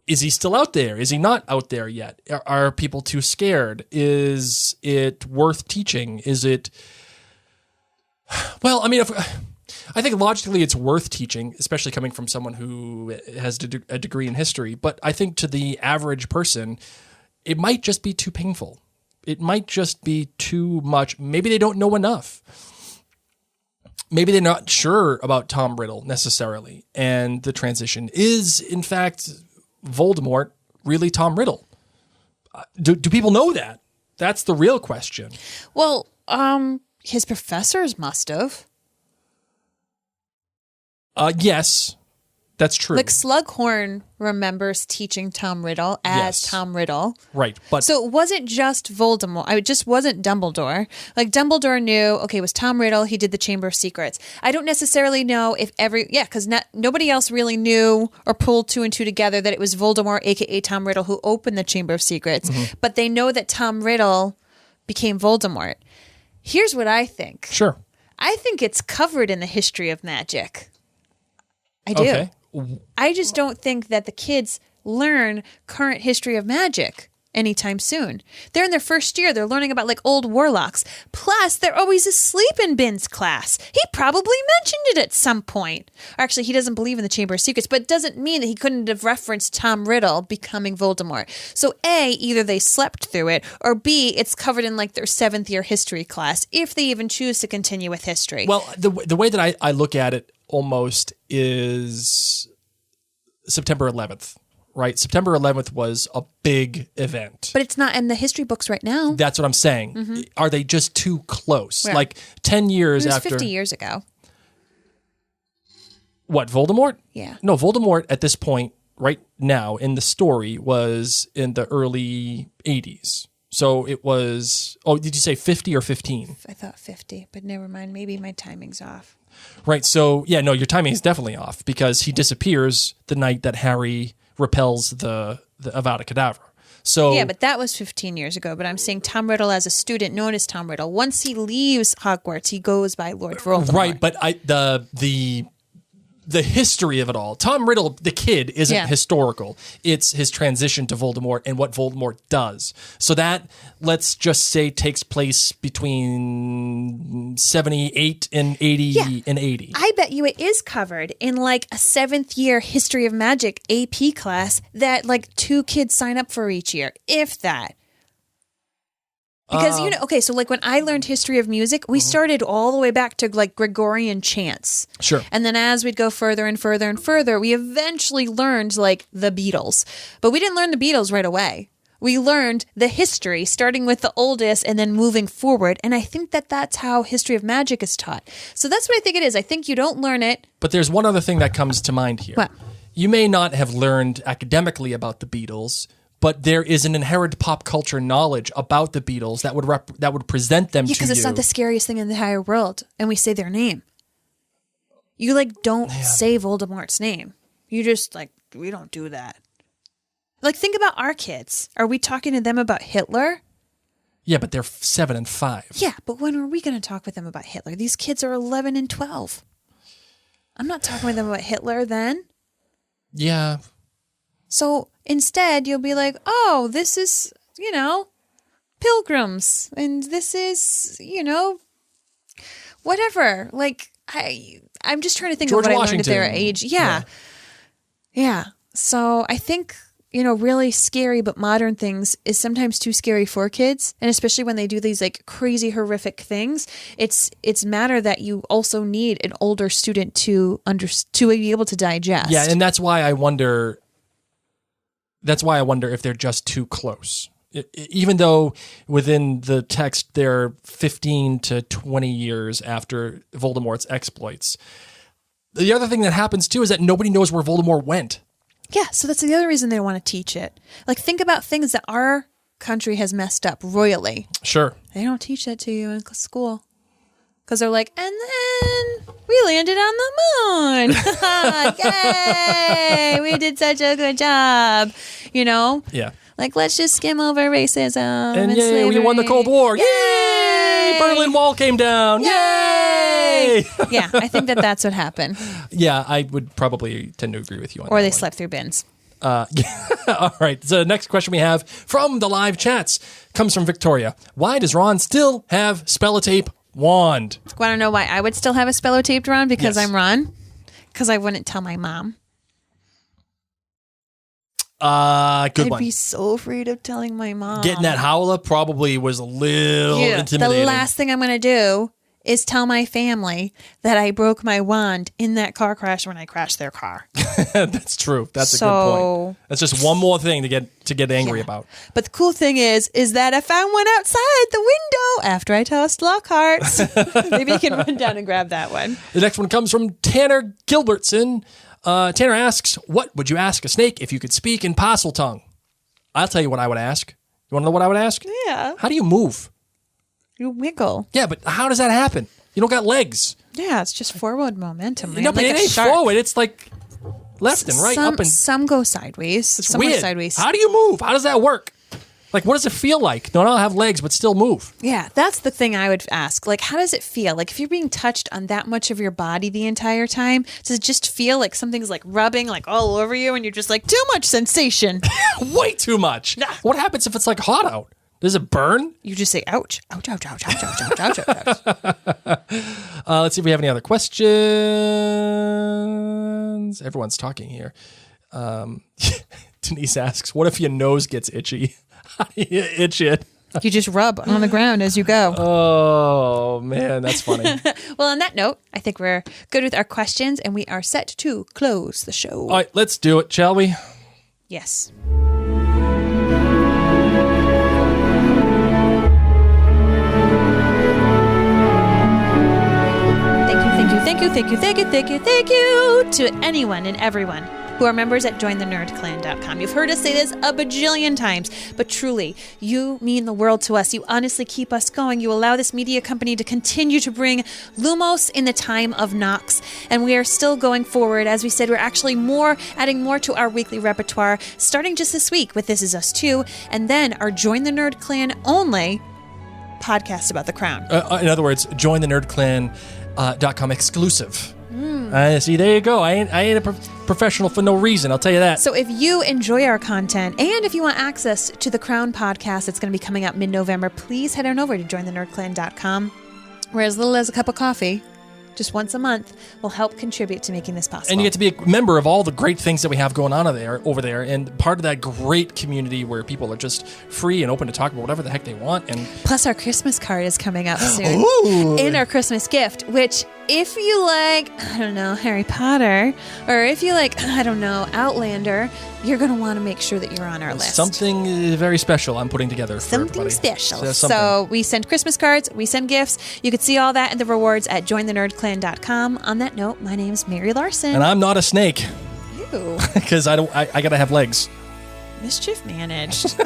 is he still out there? Is he not out there yet? Are people too scared? Is it worth teaching? Is it... Well, I mean, I think logically it's worth teaching, especially coming from someone who has a degree in history. But I think to the average person, it might just be too painful. It might just be too much. Maybe they don't know enough. maybe they're not sure about Tom Riddle necessarily, and the transition is, in fact, Voldemort really Tom Riddle? Do people know that? That's the real question. Well, his professors must have. Yes, that's true. Like Slughorn remembers teaching Tom Riddle as Yes. Tom Riddle. Right. But So it wasn't just Voldemort. It just wasn't Dumbledore. Like Dumbledore knew, okay, it was Tom Riddle. He did the Chamber of Secrets. I don't necessarily know if because nobody else really knew or pulled two and two together that it was Voldemort, aka Tom Riddle, who opened the Chamber of Secrets. But they know that Tom Riddle became Voldemort. Here's what I think. sure. I think it's covered in the history of magic. I do. Okay. I just don't think that the kids learn current history of magic anytime soon. They're in their first year. They're learning about like old warlocks. Plus, they're always asleep in Ben's class. He probably mentioned it at some point. Or actually, he doesn't believe in the Chamber of Secrets, but it doesn't mean that he couldn't have referenced Tom Riddle becoming Voldemort. So A, either they slept through it, or B, it's covered in like their 7th year history class, if they even choose to continue with history. Well, the way that I look at it almost is September 11th, right? September 11th was a big event. But it's not in the history books right now. That's what I'm saying. Are they just too close? Yeah. Like 10 years It was after 50 years ago. What, Voldemort? Yeah. No, Voldemort at this point right now in the story was in the early 80s. So it was, did you say 50 or 15? I thought 50, but never mind. Maybe my timing's off. Right. So, yeah, no, your timing is definitely off because he disappears the night that Harry repels the Avada Kedavra. So Yeah, but that was 15 years ago. But I'm saying Tom Riddle as a student known as Tom Riddle. Once he leaves Hogwarts, he goes by Lord Voldemort. right, but the history of it all. Tom Riddle, the kid, isn't historical. It's his transition to Voldemort and what Voldemort does. So that, let's just say, takes place between 78 and 80 and 80. I bet you it is covered in like a 7th year History of Magic AP class that like 2 kids sign up for each year, if that. Because, so like when I learned history of music, we started all the way back to like Gregorian chants. Sure. And then as we'd go further and further and further, we eventually learned like the Beatles. But we didn't learn the Beatles right away. We learned the history, starting with the oldest and then moving forward. And I think that that's how history of magic is taught. So that's what I think it is. I think you don't learn it. But there's one other thing that comes to mind here. What? You may not have learned academically about the Beatles, but there is an inherent pop culture knowledge about the Beatles that would present them to you. Because it's not the scariest thing in the entire world. And we say their name. You like don't say Voldemort's name. You just like, we don't do that. Like, think about our kids. Are we talking to them about Hitler? Yeah, but they're 7 and 5. Yeah, but when are we going to talk with them about Hitler? These kids are 11 and 12. I'm not talking with them about Hitler then. Yeah. So instead, you'll be like, oh, this is, pilgrims. And this is, whatever. Like, I'm just trying to think George of what Washington. I learned at their age. Yeah. So I think, really scary but modern things is sometimes too scary for kids. And especially when they do these like crazy, horrific things, it's matter that you also need an older student to be able to digest. Yeah, and that's why I wonder if they're just too close. Even though within the text they're 15 to 20 years after Voldemort's exploits. The other thing that happens too is that nobody knows where Voldemort went. Yeah, so that's the other reason they want to teach it. Like, think about things that our country has messed up royally. Sure. They don't teach that to you in school. Because they're like, and then we landed on the moon. Yay! We did such a good job. Yeah. Like, let's just skim over racism. And yay, slavery. we won the Cold War. Yay! Yay! Berlin Wall came down. Yay! Yeah, I think that's what happened. Yeah, I would probably tend to agree with you on that. Or they one. slept through bins. All right. So the next question we have from the live chats comes from Victoria. Why does Ron still have Spellotape wand? Want to know why I would still have a spellotaped Ron? Because Yes. I'm Ron? Because I wouldn't tell my mom. Good I'd one. be so afraid of telling my mom. Getting that howler probably was a little The intimidating. last thing I'm going to do is tell my family that I broke my wand in that car crash when I crashed their car. That's true. That's a good point. That's just one more thing to get angry about. But the cool thing is that I found one outside the window after I tossed Lockhart's. Maybe you can run down and grab that one. The next one comes from Tanner Gilbertson. Tanner asks, what would you ask a snake if you could speak in possum tongue? I'll tell you what I would ask. You want to know what I would ask? Yeah. How do you move? You wiggle. Yeah, but how does that happen? You don't got legs. Yeah, it's just forward momentum. Man. No, but like it ain't forward. It's like left and right, up and... Some go sideways. It's some weird. go sideways. How do you move? How does that work? Like, what does it feel like? No, I don't have legs, but still move. Yeah, that's the thing I would ask. Like, how does it feel? Like, if you're being touched on that much of your body the entire time, does it just feel like something's like rubbing like all over you and you're just like, too much sensation? Way too much. What happens if it's like hot out? Does it burn? You just say, ouch, ouch, ouch, ouch, ouch, ouch, ouch, ouch, ouch. Let's see if we have any other questions. Everyone's talking here. Denise asks, what if your nose gets itchy? How do you itch it? You just rub on the ground as you go. Oh, man, that's funny. Well, on that note, I think we're good with our questions and we are set to close the show. All right, let's do it, shall we? Yes. Thank you to anyone and everyone who are members at jointhenerdclan.com. You've heard us say this a bajillion times, but truly, you mean the world to us. You honestly keep us going. You allow this media company to continue to bring Lumos in the time of Nox, and we are still going forward. As we said, we're actually adding more to our weekly repertoire, starting just this week with This Is Us Too, and then our Join the Nerd Clan only podcast about the Crown. In other words, jointhenerdclan.com exclusive. See, there you go. I ain't a professional for no reason. I'll tell you that. So if you enjoy our content and if you want access to the Crown podcast that's going to be coming out mid-November, please head on over to jointhenerdclan.com, where as little as a cup of coffee, just once a month, will help contribute to making this possible. And you get to be a member of all the great things that we have going on over there, and part of that great community where people are just free and open to talk about whatever the heck they want. And plus, our Christmas card is coming up soon. Ooh. And our Christmas gift, which if you like, I don't know, Harry Potter, or if you like, I don't know, Outlander, you're going to want to make sure that you're on our list. Something very special I'm putting together for everybody. Something special. So we send Christmas cards, we send gifts. You can see all that in the rewards at jointhenerdclan.com. On that note, my name's Mary Larson. And I'm not a snake. Ew. Because I got to have legs. Mischief managed.